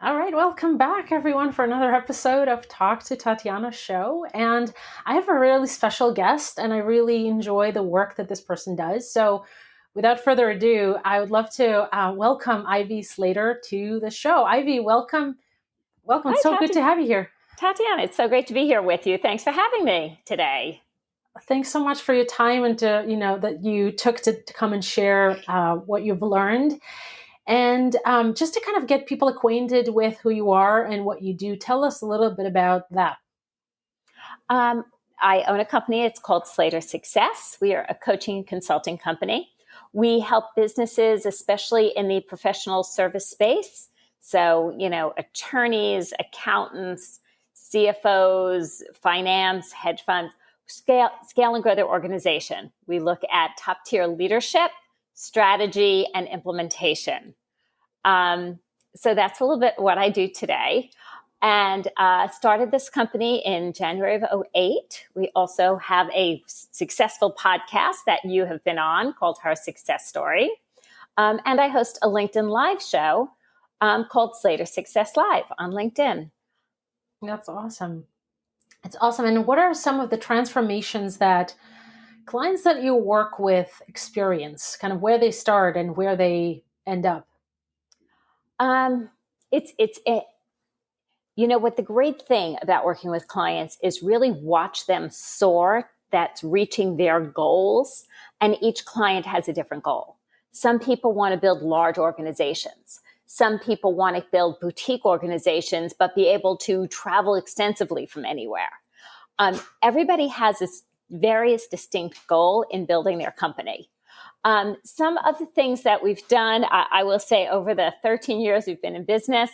All right, welcome back, everyone, for another episode of Talk to Tatiana show. And I have a really special guest, and I really enjoy the work that this person does. So, without further ado, I would love to welcome Ivy Slater to the show. Ivy, welcome. Welcome. It's Hi, so good to have you here. Tatiana. It's so great to be here with you. Thanks for having me today. Thanks so much for your time and that you took to come and share what you've learned. And just to kind of get people acquainted with who you are and what you do, tell us a little bit about that. I own a company. It's called Slater Success. We are a coaching and consulting company. We help businesses, especially in the professional service space. So, attorneys, accountants, CFOs, finance, hedge funds, scale and grow their organization. We look at top tier leadership, strategy, and implementation. So that's a little bit what I do today. And started this company in January of 2008. We also have a successful podcast that you have been on called Her Success Story. And I host a LinkedIn live show called Slater Success Live on LinkedIn. That's awesome. It's awesome. And what are some of the transformations that clients that you work with experience, kind of where they start and where they end up? What the great thing about working with clients is really watch them soar. That's reaching their goals. And each client has a different goal. Some people want to build large organizations. Some people want to build boutique organizations, but be able to travel extensively from anywhere. Everybody has this various distinct goal in building their company. Some of the things that we've done, I will say over the 13 years we've been in business,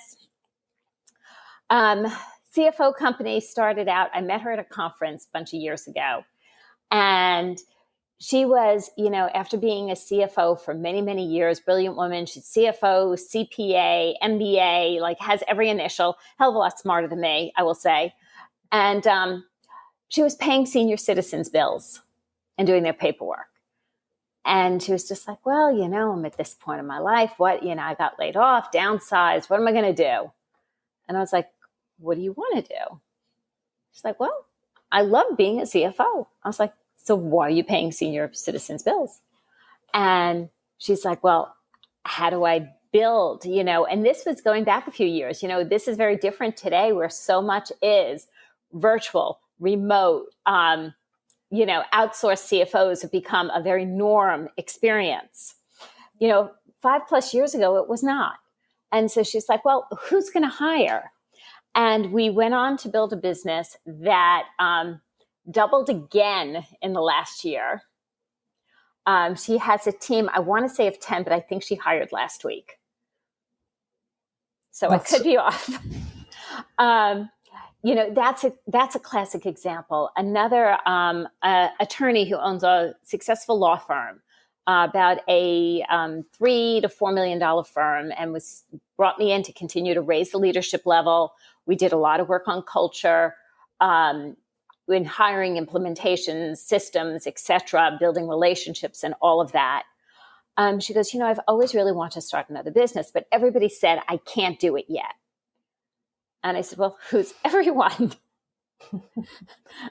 CFO company started out, I met her at a conference a bunch of years ago. And she was, after being a CFO for many, many years, brilliant woman. She's CFO, CPA, MBA, has every initial, hell of a lot smarter than me, I will say. And she was paying senior citizens bills and doing their paperwork. And she was just like, well, I'm at this point in my life. I got laid off, downsized. What am I going to do? And I was like, what do you want to do? She's like, well, I love being a CFO. I was like, so why are you paying senior citizens bills? And she's like, well, how do I build, and this was going back a few years, this is very different today where so much is virtual, remote, outsourced CFOs have become a very norm experience. 5+ years ago, it was not. And so she's like, well, who's going to hire? And we went on to build a business that doubled again in the last year. She has a team, I want to say of 10, but I think she hired last week. So I could be off. That's a classic example. Another attorney who owns a successful law firm, about a $3 to $4 million firm, and brought me in to continue to raise the leadership level. We did a lot of work on culture, in hiring, implementations, systems, et cetera, building relationships and all of that. She goes, I've always really wanted to start another business, but everybody said I can't do it yet. And I said, well, who's everyone?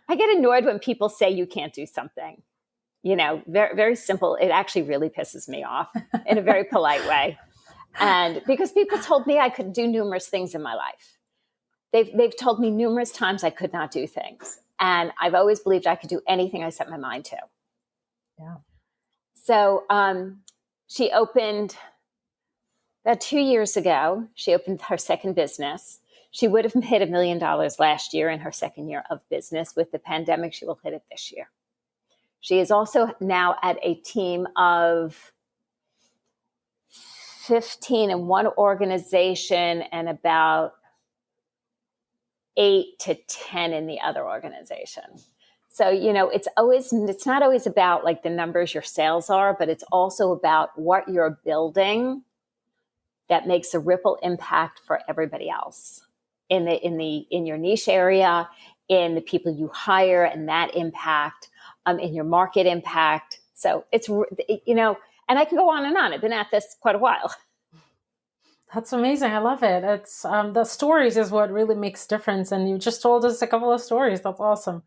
I get annoyed when people say you can't do something. Very, very simple. It actually really pisses me off in a very polite way. And because people told me I could do numerous things in my life. They've told me numerous times I could not do things. And I've always believed I could do anything I set my mind to. Yeah. So she opened, about 2 years ago, she opened her second business. She would have hit $1 million last year in her second year of business. With the pandemic, she will hit it this year. She is also now at a team of 15 in one organization and about 8 to 10 in the other organization. So, it's not always about like the numbers your sales are, but it's also about what you're building that makes a ripple impact for everybody else in your niche area, in the people you hire and that impact, in your market impact. So it's, and I can go on and on. I've been at this quite a while. That's amazing. I love it. It's the stories is what really makes difference. And you just told us a couple of stories. That's awesome.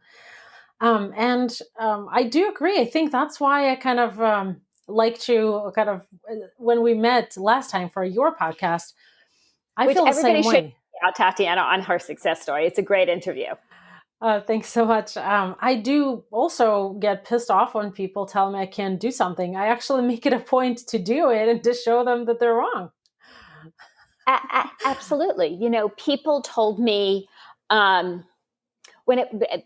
And I do agree. I think that's why I kind of liked you kind of when we met last time for your podcast. I Which feel the everybody same should way. check out Tatiana on her success story. It's a great interview. Thanks so much. I do also get pissed off when people tell me I can't do something. I actually make it a point to do it and to show them that they're wrong. Absolutely. You know, people told me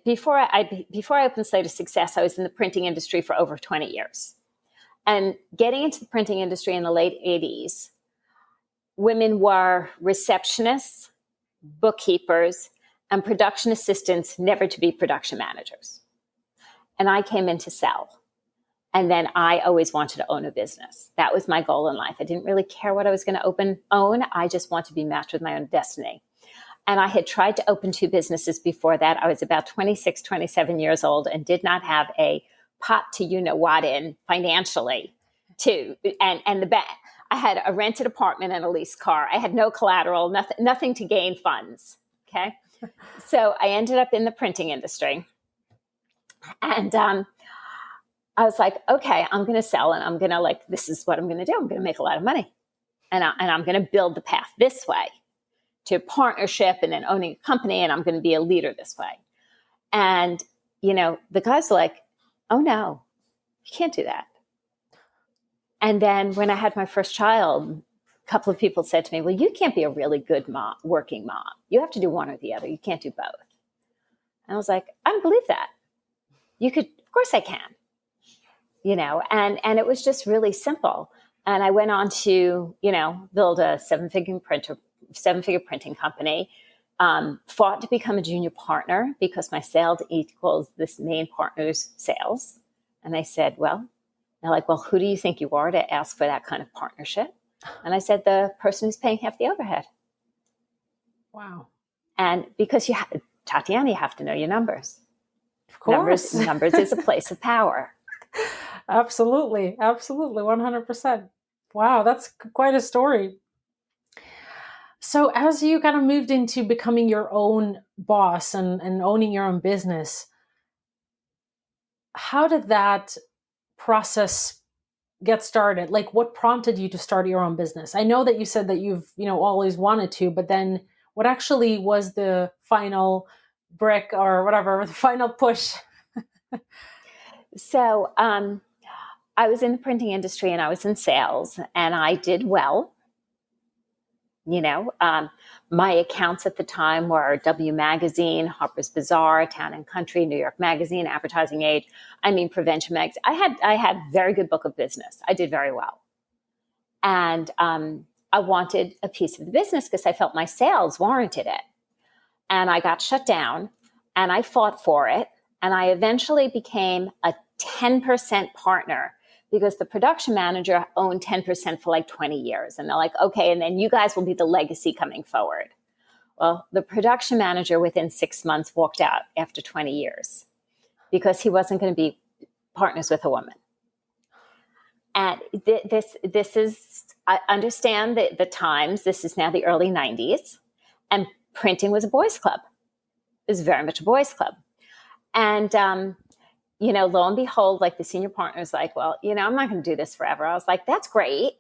before I opened Slate of Success, I was in the printing industry for over 20 years. And getting into the printing industry in the late 80s, women were receptionists, bookkeepers, and production assistants, never to be production managers. And I came in to sell. And then I always wanted to own a business. That was my goal in life. I didn't really care what I was going to own. I just wanted to be matched with my own destiny. And I had tried to open 2 businesses before that. I was about 26, 27 years old and did not have a pot to you-know-what in financially and the bet. I had a rented apartment and a leased car. I had no collateral, nothing to gain funds. Okay. So I ended up in the printing industry. And I was like, okay, I'm going to sell and I'm going to this is what I'm going to do. I'm going to make a lot of money. And I'm going to build the path this way to partnership and then owning a company. And I'm going to be a leader this way. And, the guys were like, oh no, you can't do that. And then when I had my first child, a couple of people said to me, well, you can't be a really good mom, working mom. You have to do one or the other. You can't do both. And I was like, I don't believe that. You could, of course I can, and it was just really simple. And I went on to, build a seven-figure printing company, fought to become a junior partner because my sales equals this main partner's sales. And they said, they're like, well, who do you think you are to ask for that kind of partnership? And I said, the person who's paying half the overhead. Wow. And because Tatiana, you have to know your numbers. Of course. Numbers is a place of power. Absolutely. Absolutely. 100%. Wow. That's quite a story. So as you kind of moved into becoming your own boss and owning your own business, how did that process get started? Like, what prompted you to start your own business? I know that you said that you've, always wanted to, but then what actually was the final brick or whatever, the final push? So I was in the printing industry and I was in sales and I did well. My accounts at the time were W Magazine, Harper's Bazaar, Town and Country, New York Magazine, Advertising Age. Prevention Mags. I had very good book of business. I did very well. And I wanted a piece of the business because I felt my sales warranted it. And I got shut down and I fought for it. And I eventually became a 10% partner because the production manager owned 10% for 20 years. And they're like, okay, and then you guys will be the legacy coming forward. Well, the production manager within 6 months walked out after 20 years because he wasn't going to be partners with a woman. And this is, I understand the times, this is now the early 90s, and printing was a boys' club. It was very much a boys' club. And, lo and behold, the senior partner is like, well, I'm not going to do this forever. I was like, that's great.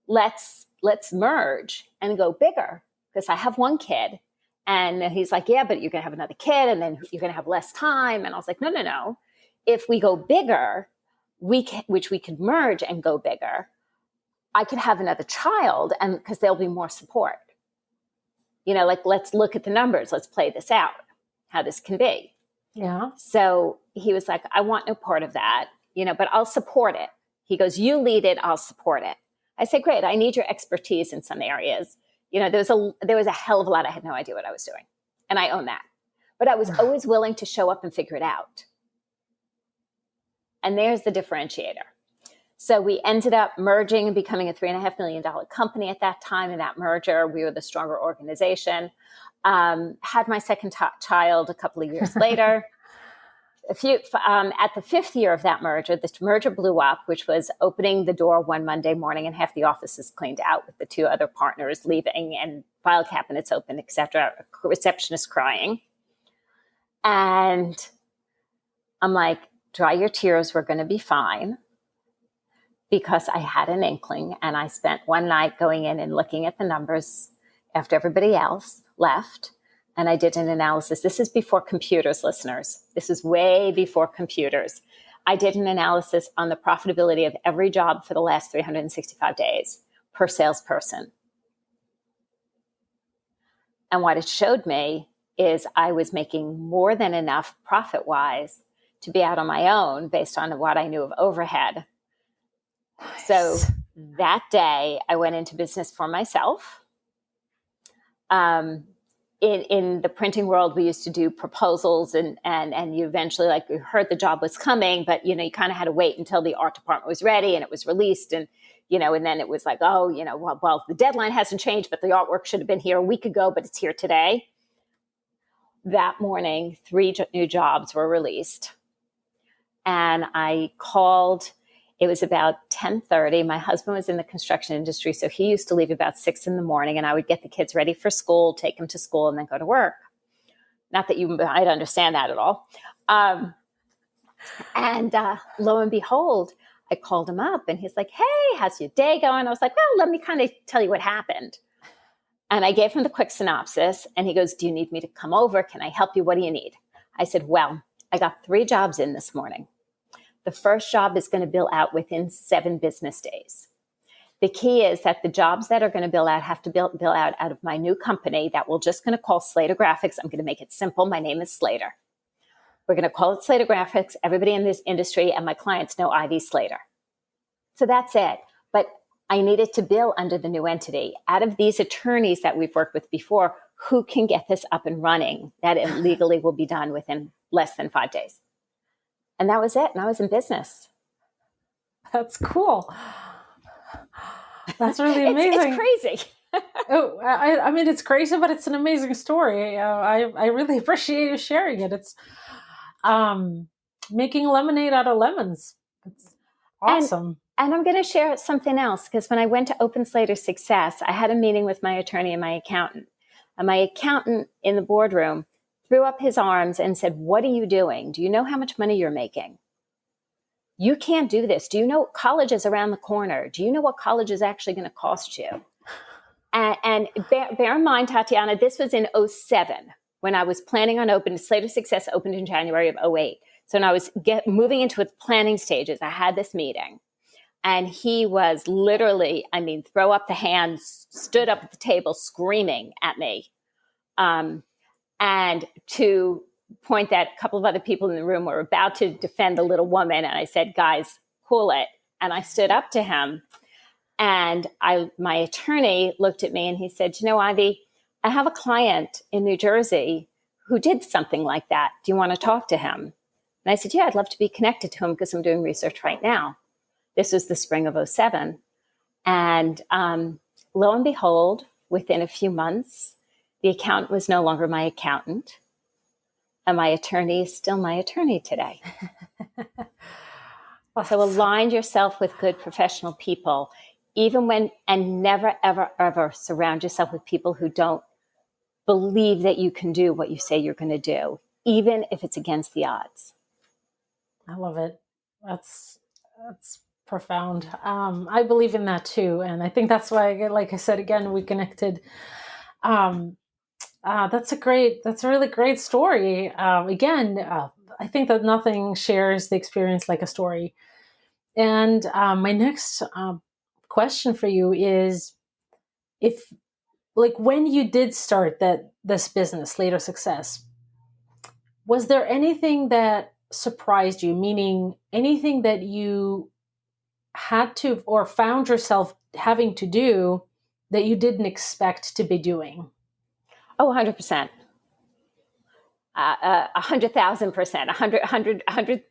Let's merge and go bigger because I have one kid. And he's like, yeah, but you're going to have another kid and then you're going to have less time. And I was like, no. If we go bigger, which we could merge and go bigger, I could have another child and because there'll be more support. Let's look at the numbers. Let's play this out, how this can be. Yeah. So he was like, I want no part of that, but I'll support it. He goes, you lead it, I'll support it. I said, great. I need your expertise in some areas. There was a hell of a lot. I had no idea what I was doing. And I own that. But I was always willing to show up and figure it out. And there's the differentiator. So we ended up merging and becoming a $3.5 million company at that time. In that merger, we were the stronger organization. Had my second child a couple of years later. at the fifth year of that merger, this merger blew up, which was opening the door one Monday morning and half the offices cleaned out with the two other partners leaving and file cabinets open, etc. Receptionist crying. And I'm like, dry your tears, we're going to be fine. Because I had an inkling, and I spent one night going in and looking at the numbers after everybody else left. And I did an analysis. This is before computers, listeners. This is way before computers. I did an analysis on the profitability of every job for the last 365 days per salesperson. And what it showed me is I was making more than enough profit-wise to be out on my own based on what I knew of overhead. Nice. So that day I went into business for myself. In the printing world, we used to do proposals and you eventually you heard the job was coming, but you kind of had to wait until the art department was ready and it was released. And, and then it was like, well, the deadline hasn't changed, but the artwork should have been here a week ago, but it's here today. That morning, 3 new jobs were released. And I called. It was about 10:30. My husband was in the construction industry, so he used to leave about 6 in the morning, and I would get the kids ready for school, take them to school, and then go to work. Not that you might understand that at all. And lo and behold, I called him up, and he's like, hey, how's your day going? I was like, well, let me kind of tell you what happened. And I gave him the quick synopsis, and he goes, do you need me to come over? Can I help you? What do you need? I said, well, I got 3 jobs in this morning. The first job is going to bill out within 7 business days. The key is that the jobs that are going to bill out have to bill out of my new company that we're just going to call Slater Graphics. I'm going to make it simple. My name is Slater. We're going to call it Slater Graphics. Everybody in this industry and my clients know Ivy Slater. So that's it. But I needed to bill under the new entity. Out of these attorneys that we've worked with before, who can get this up and running? That it legally will be done within less than 5 days. And that was it. And I was in business. That's cool. That's really amazing. It's crazy. Oh, I mean, it's crazy, but it's an amazing story. I really appreciate you sharing it. It's making lemonade out of lemons. It's awesome. And I'm going to share something else, because when I went to Open Slater Success, I had a meeting with my attorney and my accountant. And my accountant in the boardroom threw up his arms and said, what are you doing? Do you know how much money you're making? You can't do this. Do you know college is around the corner? Do you know what college is actually going to cost you? And bear in mind, Tatiana, this was in 2007 when I was planning on opening. Slater Success opened in January of 2008. So when I was moving into its planning stages, I had this meeting. And he was literally, throw up the hands, stood up at the table screaming at me. And to point that a couple of other people in the room were about to defend the little woman. And I said, guys, cool it. And I stood up to him. And my attorney looked at me and he said, Ivy, I have a client in New Jersey who did something like that. Do you want to talk to him? And I said, yeah, I'd love to be connected to him because I'm doing research right now. This was the spring of 2007. And lo and behold, within a few months, the accountant was no longer my accountant. And my attorney is still my attorney today. So align yourself with good professional people, and never, ever, ever surround yourself with people who don't believe that you can do what you say you're going to do, even if it's against the odds. I love it. That's profound. I believe in that too. And I think that's why, like I said, again, we connected. That's a really great story. I think that nothing shares the experience like a story. And my next question for you is, when you did start this business, Slater Success, was there anything that surprised you? Meaning anything that you had to or found yourself having to do that you didn't expect to be doing? Oh, 100%. 100,000%, 100.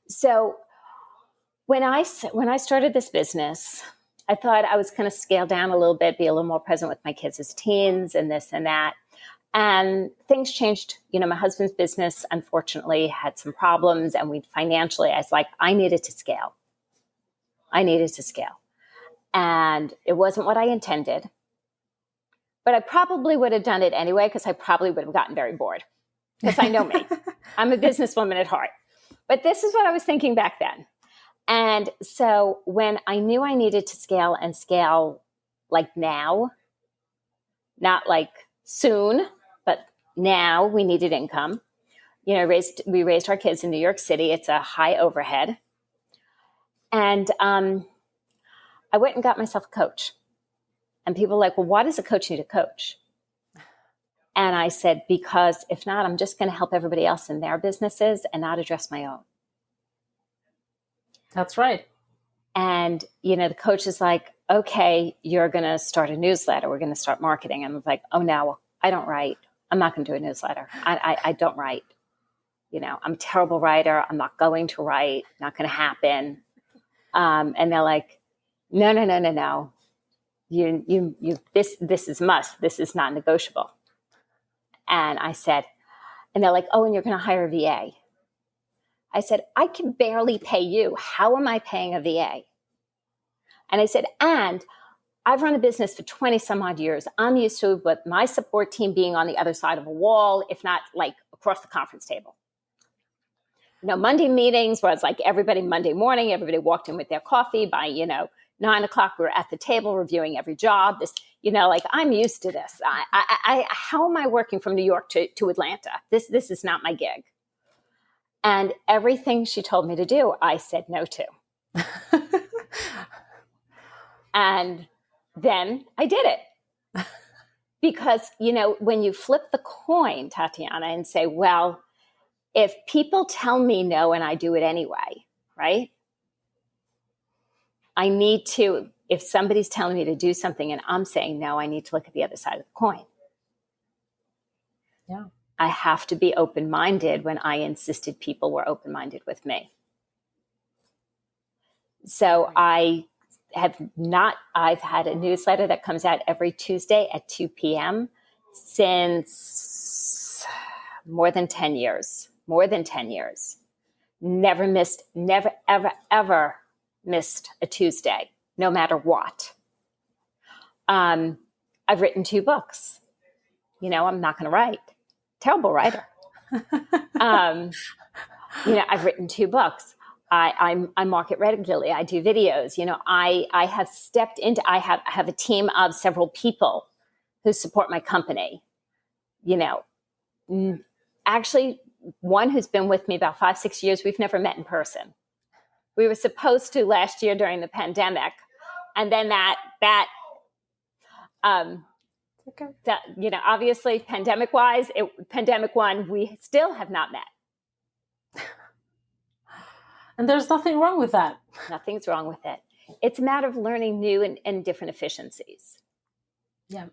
So when I started this business, I thought I was going to scale down a little bit, be a little more present with my kids as teens and this and that. And things changed. My husband's business, unfortunately, had some problems, and financially, I was like, I needed to scale. And it wasn't what I intended, but I probably would have done it anyway, because I probably would have gotten very bored, because I know me. I'm a businesswoman at heart. But this is what I was thinking back then. And so when I knew I needed to scale, and scale like now, not like soon, but now, we needed income. We raised our kids in New York City. It's a high overhead. And I went and got myself a coach. And people were like, well, why does a coach need a coach? And I said, because if not, I'm just going to help everybody else in their businesses and not address my own. That's right. And, the coach is like, okay, you're going to start a newsletter. We're going to start marketing. And I'm like, oh, no, I don't write. I'm not going to do a newsletter. I don't write. I'm a terrible writer. I'm not going to write. Not going to happen. And they're like, no. This is must. This is not negotiable. And I said, and they're like, oh, and you're going to hire a VA. I said, I can barely pay you. How am I paying a VA? And I said, and I've run a business for 20 some odd years. I'm used to with my support team being on the other side of a wall, if not like across the conference table. Monday meetings was like Monday morning, everybody walked in with their coffee. By, 9 o'clock, we were at the table reviewing every job. This, like I'm used to this. How am I working from New York to Atlanta? This is not my gig. And everything she told me to do, I said no to. And then I did it. Because, when you flip the coin, Tatiana, and say, well, if people tell me no and I do it anyway, right? I need to, if somebody's telling me to do something and I'm saying no, I need to look at the other side of the coin. Yeah. I have to be open-minded when I insisted people were open-minded with me. So I've had a newsletter that comes out every Tuesday at 2 p.m. since more than 10 years. Never, ever missed a Tuesday, no matter what. I've written 2 books. I'm not going to write. Terrible writer. I've written 2 books. I market regularly. I do videos. I have stepped into, I have a team of several people who support my company. Actually, one who's been with me about 5-6 years, we've never met in person. We were supposed to last year during the pandemic. And then obviously pandemic one, we still have not met. And there's nothing wrong with that. Nothing's wrong with it. It's a matter of learning new and different efficiencies. Yeah.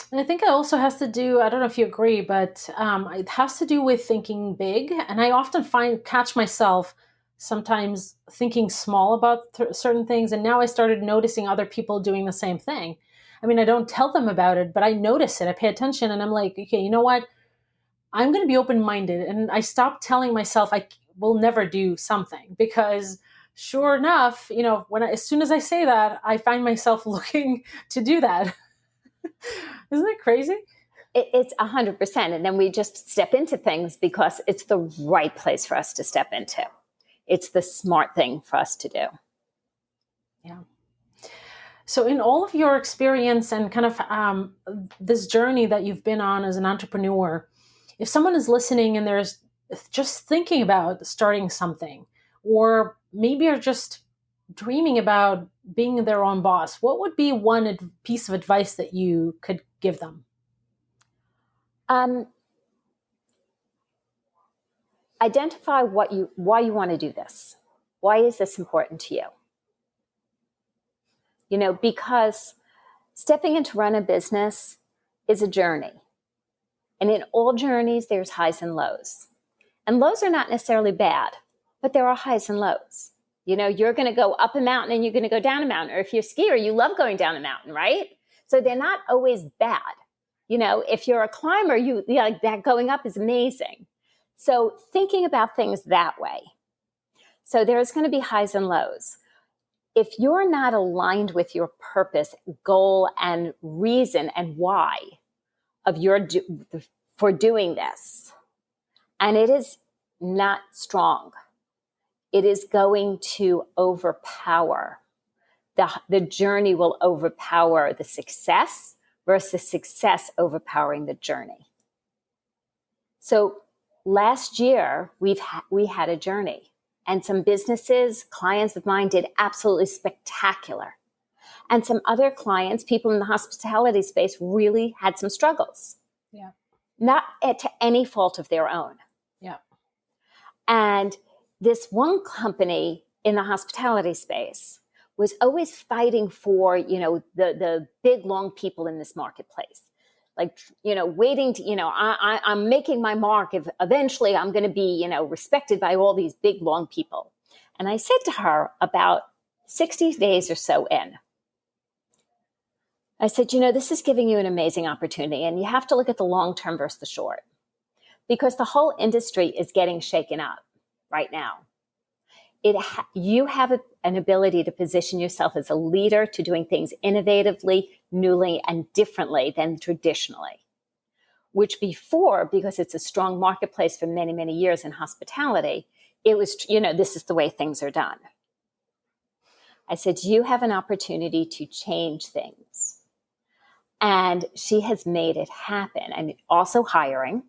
And I think it also has to do, I don't know if you agree, but it has to do with thinking big. And I often catch myself sometimes thinking small about certain things. And now I started noticing other people doing the same thing. I mean, I don't tell them about it, but I notice it. I pay attention and I'm like, okay, you know what? I'm going to be open-minded. And I stopped telling myself I will never do something, because sure enough, as soon as I say that, I find myself looking to do that. Isn't it crazy? It's 100%. And then we just step into things because it's the right place for us to step into. It's the smart thing for us to do. Yeah. So in all of your experience and kind of this journey that you've been on as an entrepreneur, if someone is listening and there's just thinking about starting something, or maybe are just dreaming about being their own boss, what would be one piece of advice that you could give them? Identify why you want to do this. Why is this important to you? Because stepping into run a business is a journey. And in all journeys, there's highs and lows. And lows are not necessarily bad, but there are highs and lows. You're going to go up a mountain and you're going to go down a mountain. Or if you're a skier, you love going down a mountain, right? So they're not always bad. If you're a climber, that going up is amazing. So thinking about things that way. So there's going to be highs and lows. If you're not aligned with your purpose, goal, and reason and why of for doing this, and it is not strong, it is going to overpower. The journey will overpower the success versus success overpowering the journey. So last year, we had a journey, and some businesses, clients of mine did absolutely spectacular. And some other clients, people in the hospitality space, really had some struggles. Yeah. Not to any fault of their own. Yeah. And this one company in the hospitality space was always fighting for, the big, long people in this marketplace. Like, waiting to, I'm making my mark. If eventually I'm going to be, respected by all these big, long people. And I said to her about 60 days or so in, I said, this is giving you an amazing opportunity, and you have to look at the long term versus the short, because the whole industry is getting shaken up right now. You have an ability to position yourself as a leader to doing things innovatively, newly, and differently than traditionally, which before, because it's a strong marketplace for many, many years in hospitality, it was, this is the way things are done. I said, you have an opportunity to change things. And she has made it happen. And also hiring,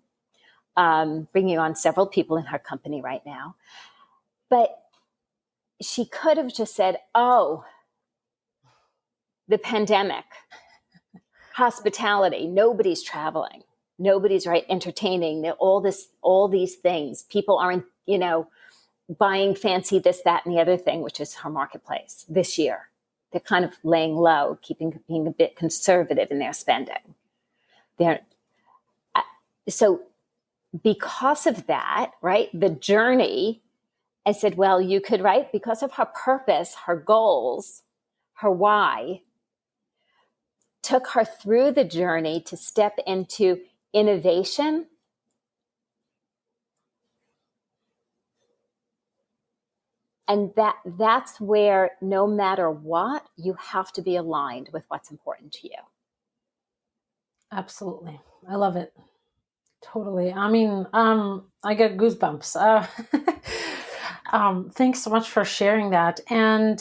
bringing on several people in her company right now. But she could have just said, oh, the pandemic, hospitality, nobody's traveling, nobody's entertaining, all these things. People aren't, buying fancy this, that, and the other thing, which is her marketplace this year. They're kind of laying low, being a bit conservative in their spending. So because of that, right, the journey, I said, well, you could, because of her purpose, her goals, her why, took her through the journey to step into innovation. And that's where no matter what, you have to be aligned with what's important to you. Absolutely. I love it. Totally. I mean, I get goosebumps. Thanks so much for sharing that. And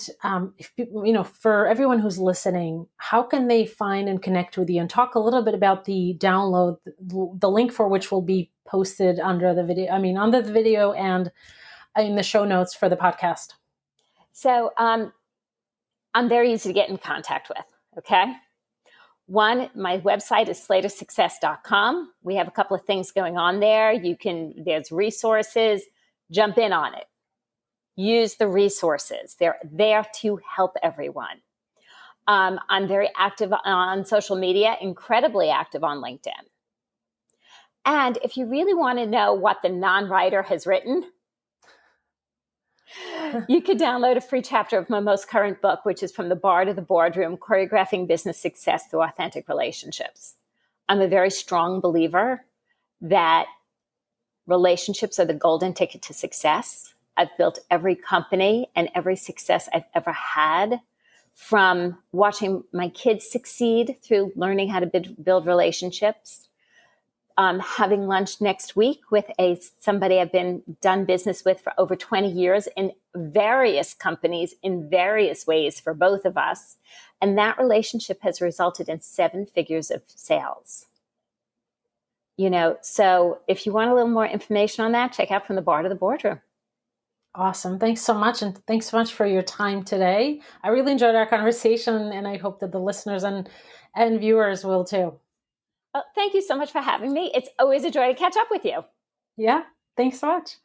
if people, for everyone who's listening, how can they find and connect with you, and talk a little bit about the download, the link for which will be posted under the video, under the video and in the show notes for the podcast? So I'm very easy to get in contact with. Okay. One, my website is slatersuccess.com. We have a couple of things going on there. There's resources, jump in on it. Use the resources. They're there to help everyone. I'm very active on social media, incredibly active on LinkedIn. And if you really want to know what the non-writer has written, you could download a free chapter of my most current book, which is From the Bar to the Boardroom, Choreographing Business Success Through Authentic Relationships. I'm a very strong believer that relationships are the golden ticket to success. I've built every company and every success I've ever had, from watching my kids succeed through learning how to build relationships. Having lunch next week with somebody I've done business with for over 20 years in various companies in various ways for both of us. And that relationship has resulted in 7 figures of sales. So if you want a little more information on that, check out From the Bar to the Boardroom. Awesome. Thanks so much. And thanks so much for your time today. I really enjoyed our conversation, and I hope that the listeners and viewers will too. Well, thank you so much for having me. It's always a joy to catch up with you. Yeah. Thanks so much.